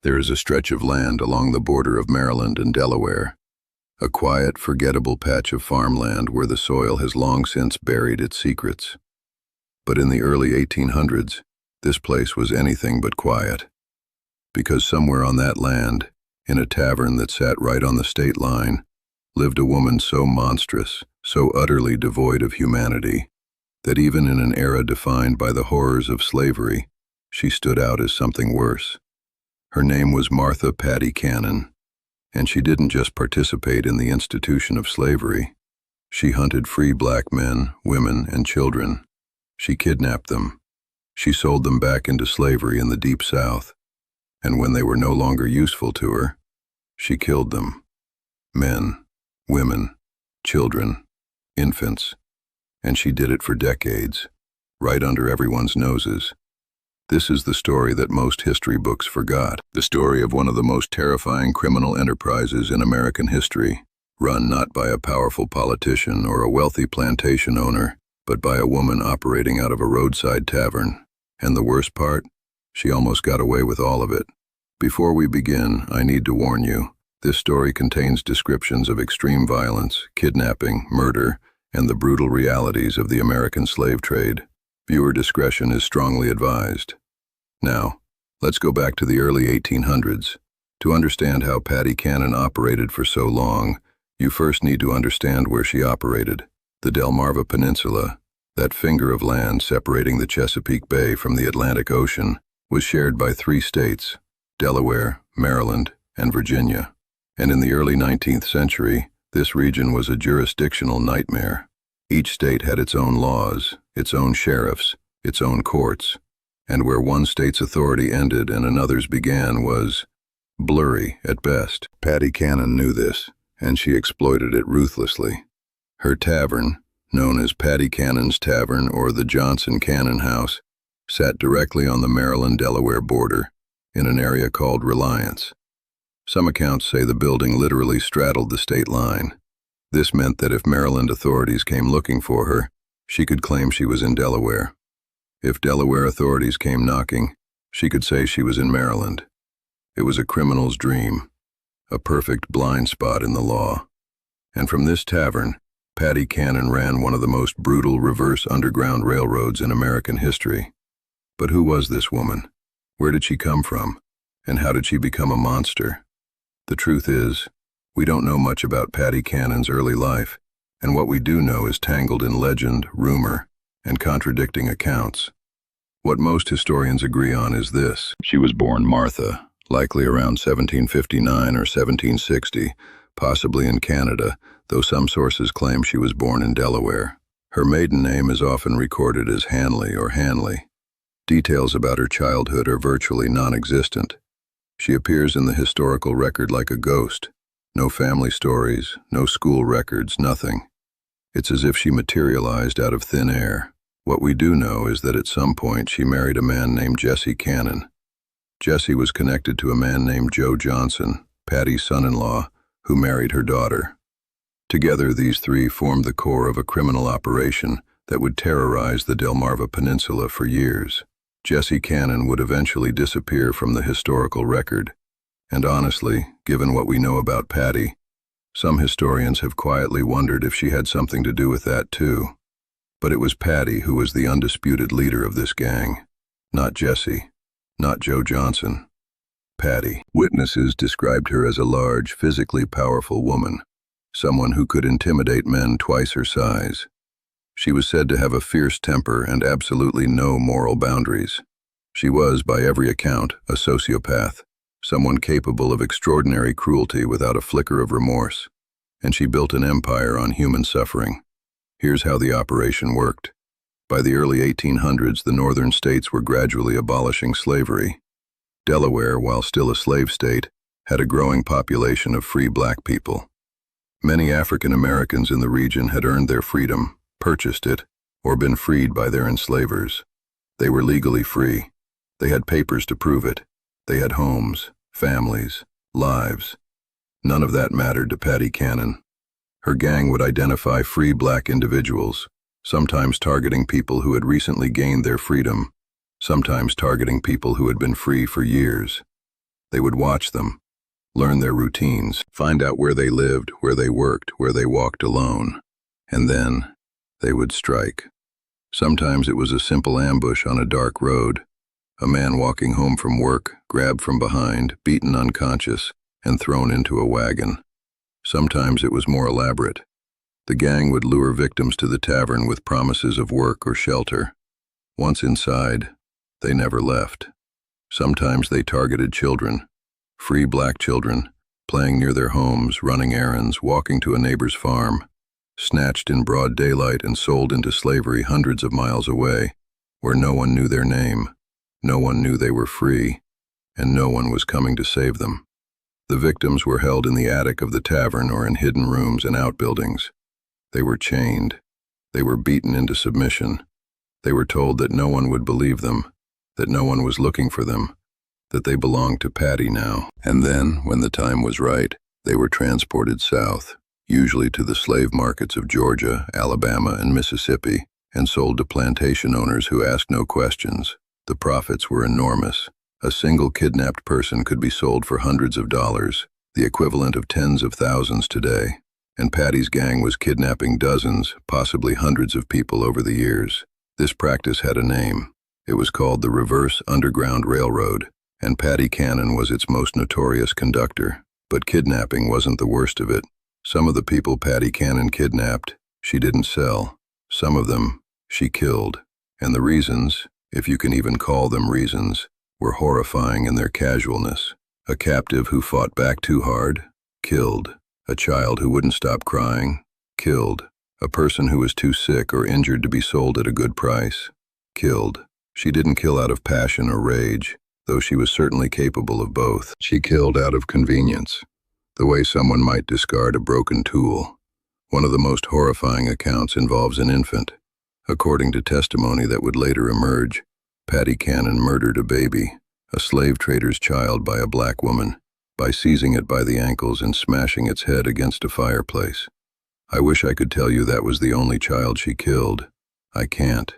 There is a stretch of land along the border of Maryland and Delaware, a quiet, forgettable patch of farmland where the soil has long since buried its secrets. But in the early 1800s, this place was anything but quiet, because somewhere on that land, in a tavern that sat right on the state line, lived a woman so monstrous, so utterly devoid of humanity, that even in an era defined by the horrors of slavery, she stood out as something worse. Her name was Martha Patty Cannon, and she didn't just participate in the institution of slavery. She hunted free black men, women, and children. She kidnapped them. She sold them back into slavery in the Deep South, and when they were no longer useful to her, she killed them. Men, women, children, infants, and she did it for decades, right under everyone's noses. This is the story that most history books forgot, the story of one of the most terrifying criminal enterprises in American history, run not by a powerful politician or a wealthy plantation owner, but by a woman operating out of a roadside tavern. And the worst part? She almost got away with all of it. Before we begin, I need to warn you, this story contains descriptions of extreme violence, kidnapping, murder, and the brutal realities of the American slave trade. Viewer discretion is strongly advised. Now, let's go back to the early 1800s. To understand how Patty Cannon operated for so long, you first need to understand where she operated. The Delmarva Peninsula, that finger of land separating the Chesapeake Bay from the Atlantic Ocean, was shared by 3 states, Delaware, Maryland, and Virginia. And in the early 19th century, this region was a jurisdictional nightmare. Each state had its own laws, its own sheriffs, its own courts, and where one state's authority ended and another's began was blurry at best. Patty Cannon knew this, and she exploited it ruthlessly. Her tavern, known as Patty Cannon's Tavern or the Johnson Cannon House, sat directly on the Maryland-Delaware border, in an area called Reliance. Some accounts say the building literally straddled the state line. This meant that if Maryland authorities came looking for her, she could claim she was in Delaware. If Delaware authorities came knocking, she could say she was in Maryland. It was a criminal's dream, a perfect blind spot in the law. And from this tavern, Patty Cannon ran one of the most brutal reverse underground railroads in American history. But who was this woman? Where did she come from? And how did she become a monster? The truth is, we don't know much about Patty Cannon's early life, and what we do know is tangled in legend, rumor, and contradicting accounts. What most historians agree on is this. She was born Martha, likely around 1759 or 1760, possibly in Canada, though some sources claim she was born in Delaware. Her maiden name is often recorded as Hanley or Hanley. Details about her childhood are virtually non-existent. She appears in the historical record like a ghost. No family stories, no school records, nothing. It's as if she materialized out of thin air. What we do know is that at some point she married a man named Jesse Cannon. Jesse was connected to a man named Joe Johnson, Patty's son-in-law, who married her daughter. Together, these 3 formed the core of a criminal operation that would terrorize the Delmarva Peninsula for years. Jesse Cannon would eventually disappear from the historical record. And honestly, given what we know about Patty, some historians have quietly wondered if she had something to do with that too. But it was Patty who was the undisputed leader of this gang. Not Jesse, not Joe Johnson. Patty. Witnesses described her as a large, physically powerful woman, someone who could intimidate men twice her size. She was said to have a fierce temper and absolutely no moral boundaries. She was, by every account, a sociopath, someone capable of extraordinary cruelty without a flicker of remorse, and she built an empire on human suffering. Here's how the operation worked. By the early 1800s, the northern states were gradually abolishing slavery. Delaware, while still a slave state, had a growing population of free black people. Many African Americans in the region had earned their freedom, purchased it, or been freed by their enslavers. They were legally free. They had papers to prove it. They had homes, families, lives. None of that mattered to Patty Cannon. Her gang would identify free black individuals, sometimes targeting people who had recently gained their freedom, sometimes targeting people who had been free for years. They would watch them, learn their routines, find out where they lived, where they worked, where they walked alone. And then they would strike. Sometimes it was a simple ambush on a dark road. A man walking home from work, grabbed from behind, beaten unconscious, and thrown into a wagon. Sometimes it was more elaborate. The gang would lure victims to the tavern with promises of work or shelter. Once inside, they never left. Sometimes they targeted children, free black children, playing near their homes, running errands, walking to a neighbor's farm, snatched in broad daylight and sold into slavery hundreds of miles away, where no one knew their name, no one knew they were free, and no one was coming to save them. The victims were held in the attic of the tavern or in hidden rooms and outbuildings. They were chained. They were beaten into submission. They were told that no one would believe them, that no one was looking for them, that they belonged to Patty now. And then, when the time was right, they were transported south, usually to the slave markets of Georgia, Alabama, and Mississippi, and sold to plantation owners who asked no questions. The profits were enormous. A single kidnapped person could be sold for hundreds of dollars, the equivalent of tens of thousands today. And Patty's gang was kidnapping dozens, possibly hundreds of people over the years. This practice had a name. It was called the Reverse Underground Railroad, and Patty Cannon was its most notorious conductor. But kidnapping wasn't the worst of it. Some of the people Patty Cannon kidnapped, she didn't sell. Some of them, she killed. And the reasons, if you can even call them reasons, were horrifying in their casualness. A captive who fought back too hard, killed. A child who wouldn't stop crying, killed. A person who was too sick or injured to be sold at a good price, killed. She didn't kill out of passion or rage, though she was certainly capable of both. She killed out of convenience, the way someone might discard a broken tool. One of the most horrifying accounts involves an infant. According to testimony that would later emerge, Patty Cannon murdered a baby, a slave trader's child, by a black woman, by seizing it by the ankles and smashing its head against a fireplace. I wish I could tell you that was the only child she killed. I can't.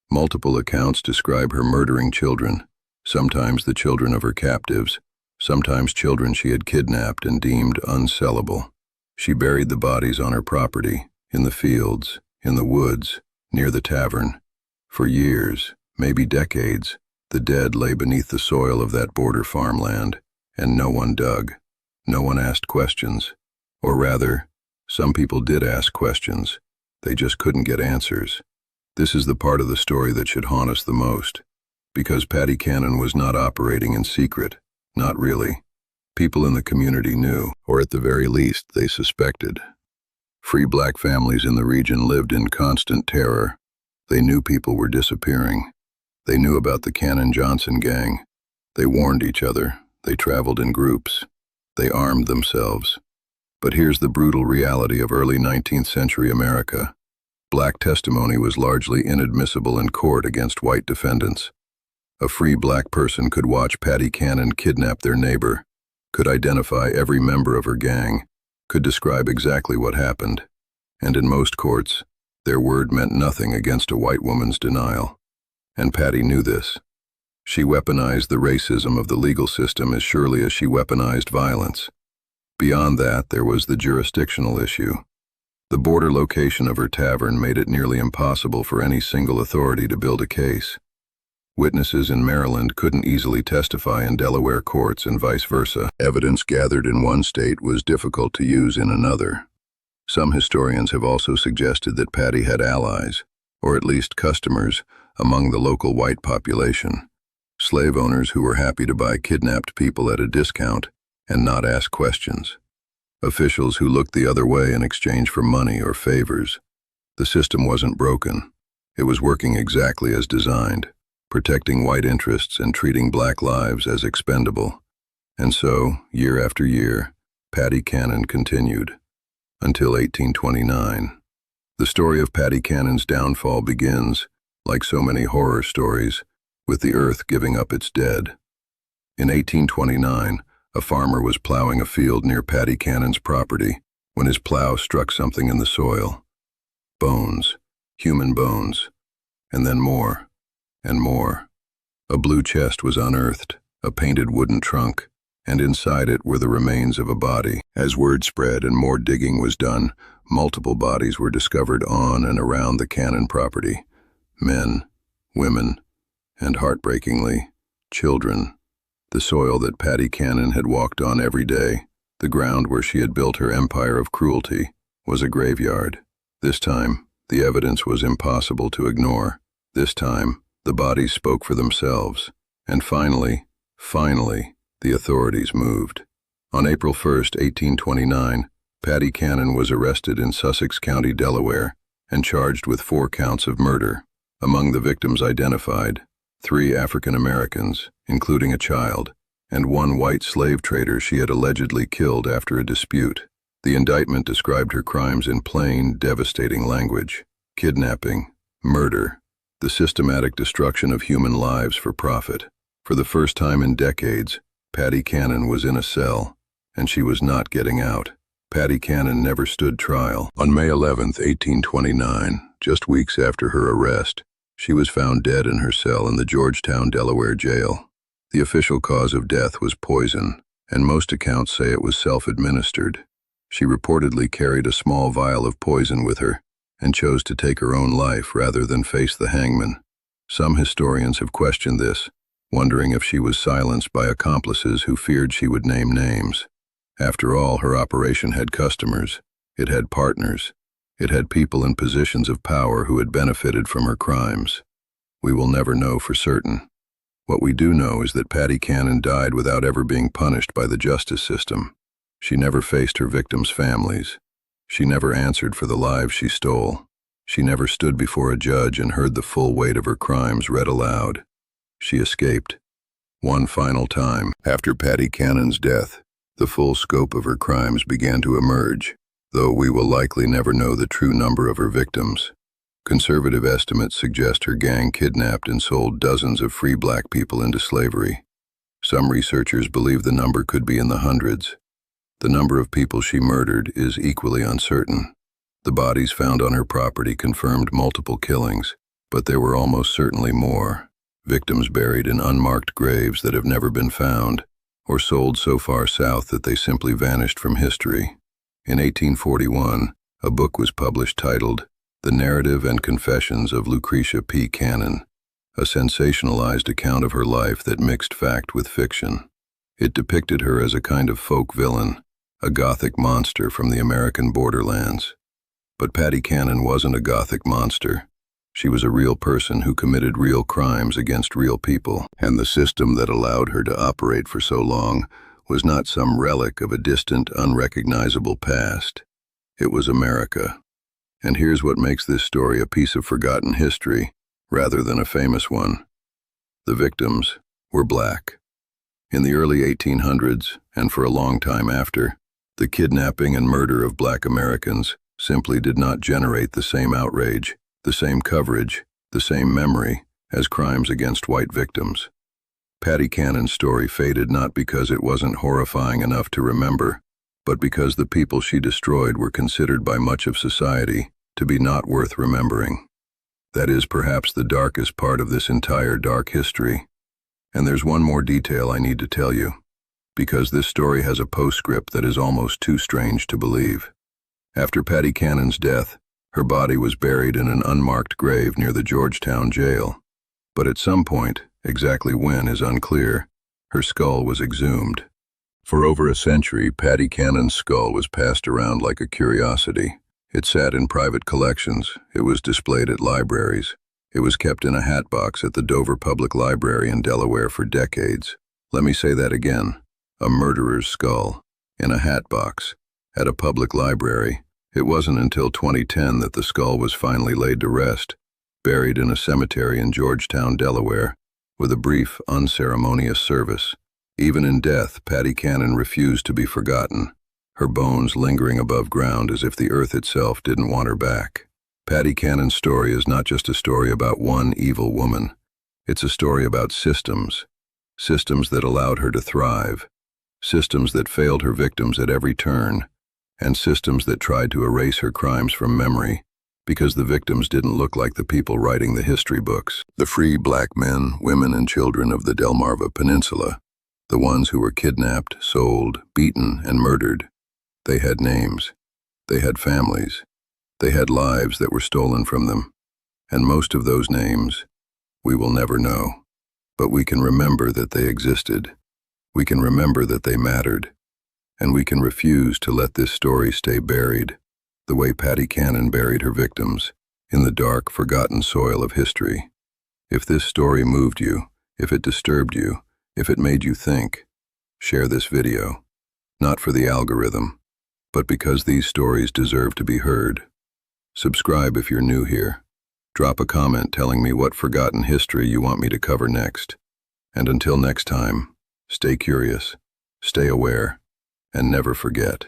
Multiple accounts describe her murdering children, sometimes the children of her captives, sometimes children she had kidnapped and deemed unsellable. She buried the bodies on her property, in the fields, in the woods, near the tavern. For years, maybe decades, the dead lay beneath the soil of that border farmland, and no one dug. No one asked questions. Or rather, some people did ask questions. They just couldn't get answers. This is the part of the story that should haunt us the most, because Patty Cannon was not operating in secret. Not really. People in the community knew, or at the very least, they suspected. Free black families in the region lived in constant terror. They knew people were disappearing. They knew about the Cannon-Johnson gang. They warned each other. They traveled in groups. They armed themselves. But here's the brutal reality of early 19th century America. Black testimony was largely inadmissible in court against white defendants. A free black person could watch Patty Cannon kidnap their neighbor, could identify every member of her gang, could describe exactly what happened. And in most courts, their word meant nothing against a white woman's denial. And Patty knew this. She weaponized the racism of the legal system as surely as she weaponized violence. Beyond that, there was the jurisdictional issue. The border location of her tavern made it nearly impossible for any single authority to build a case. Witnesses in Maryland couldn't easily testify in Delaware courts and vice versa. Evidence gathered in one state was difficult to use in another. Some historians have also suggested that Patty had allies, or at least customers, among the local white population. Slave owners who were happy to buy kidnapped people at a discount and not ask questions. Officials who looked the other way in exchange for money or favors. The system wasn't broken. It was working exactly as designed, protecting white interests and treating black lives as expendable. And so, year after year, Patty Cannon continued, until 1829. The story of Patty Cannon's downfall begins, like so many horror stories, with the earth giving up its dead. In 1829, a farmer was plowing a field near Patty Cannon's property when his plow struck something in the soil. Bones, human bones, and then more, and more. A blue chest was unearthed, a painted wooden trunk, and inside it were the remains of a body. As word spread and more digging was done, multiple bodies were discovered on and around the Cannon property. Men, women, and heartbreakingly, children. The soil that Patty Cannon had walked on every day, the ground where she had built her empire of cruelty, was a graveyard. This time, the evidence was impossible to ignore. This time, the bodies spoke for themselves. And finally, the authorities moved. On April 1, 1829, Patty Cannon was arrested in Sussex County, Delaware, and charged with 4 counts of murder. Among the victims identified, 3 African Americans, including a child, and 1 white slave trader she had allegedly killed after a dispute. The indictment described her crimes in plain, devastating language: kidnapping, murder, the systematic destruction of human lives for profit. For the first time in decades, Patty Cannon was in a cell, and she was not getting out. Patty Cannon never stood trial. On May 11, 1829, just weeks after her arrest, she was found dead in her cell in the Georgetown, Delaware jail. The official cause of death was poison, and most accounts say it was self-administered. She reportedly carried a small vial of poison with her and chose to take her own life rather than face the hangman. Some historians have questioned this, wondering if she was silenced by accomplices who feared she would name names. After all, her operation had customers, it had partners, it had people in positions of power who had benefited from her crimes. We will never know for certain. What we do know is that Patty Cannon died without ever being punished by the justice system. She never faced her victims' families. She never answered for the lives she stole. She never stood before a judge and heard the full weight of her crimes read aloud. She escaped. One final time. After Patty Cannon's death, the full scope of her crimes began to emerge, though we will likely never know the true number of her victims. Conservative estimates suggest her gang kidnapped and sold dozens of free black people into slavery. Some researchers believe the number could be in the hundreds. The number of people she murdered is equally uncertain. The bodies found on her property confirmed multiple killings, but there were almost certainly more. Victims buried in unmarked graves that have never been found, or sold so far south that they simply vanished from history. In 1841, a book was published titled The Narrative and Confessions of Lucretia P. Cannon, a sensationalized account of her life that mixed fact with fiction. It depicted her as a kind of folk villain, a Gothic monster from the American borderlands. But Patty Cannon wasn't a Gothic monster. She was a real person who committed real crimes against real people, and the system that allowed her to operate for so long was not some relic of a distant, unrecognizable past. It was America. And here's what makes this story a piece of forgotten history, rather than a famous one. The victims were black. In the early 1800s, and for a long time after, the kidnapping and murder of black Americans simply did not generate the same outrage, the same coverage, the same memory as crimes against white victims. Patty Cannon's story faded not because it wasn't horrifying enough to remember, but because the people she destroyed were considered by much of society to be not worth remembering. That is perhaps the darkest part of this entire dark history. And there's one more detail I need to tell you, because this story has a postscript that is almost too strange to believe. After Patty Cannon's death, her body was buried in an unmarked grave near the Georgetown jail. But at some point, exactly when is unclear, her skull was exhumed. For over a century, Patty Cannon's skull was passed around like a curiosity. It sat in private collections. It was displayed at libraries. It was kept in a hat box at the Dover Public Library in Delaware for decades. Let me say that again. A murderer's skull, in a hat box, at a public library. It wasn't until 2010 that the skull was finally laid to rest, buried in a cemetery in Georgetown, Delaware, with a brief, unceremonious service. Even in death, Patty Cannon refused to be forgotten, her bones lingering above ground as if the earth itself didn't want her back. Patty Cannon's story is not just a story about one evil woman. It's a story about systems that allowed her to thrive, systems that failed her victims at every turn, and systems that tried to erase her crimes from memory because the victims didn't look like the people writing the history books. The free black men, women, and children of the Delmarva Peninsula The ones who were kidnapped, sold, beaten, and murdered. They had names. They had families. They had lives that were stolen from them. And most of those names, we will never know. But we can remember that they existed. We can remember that they mattered. And we can refuse to let this story stay buried, the way Patty Cannon buried her victims, in the dark, forgotten soil of history. If this story moved you, if it disturbed you, if it made you think, share this video. Not for the algorithm, but because these stories deserve to be heard. Subscribe if you're new here. Drop a comment telling me what forgotten history you want me to cover next. And until next time, stay curious, stay aware, and never forget.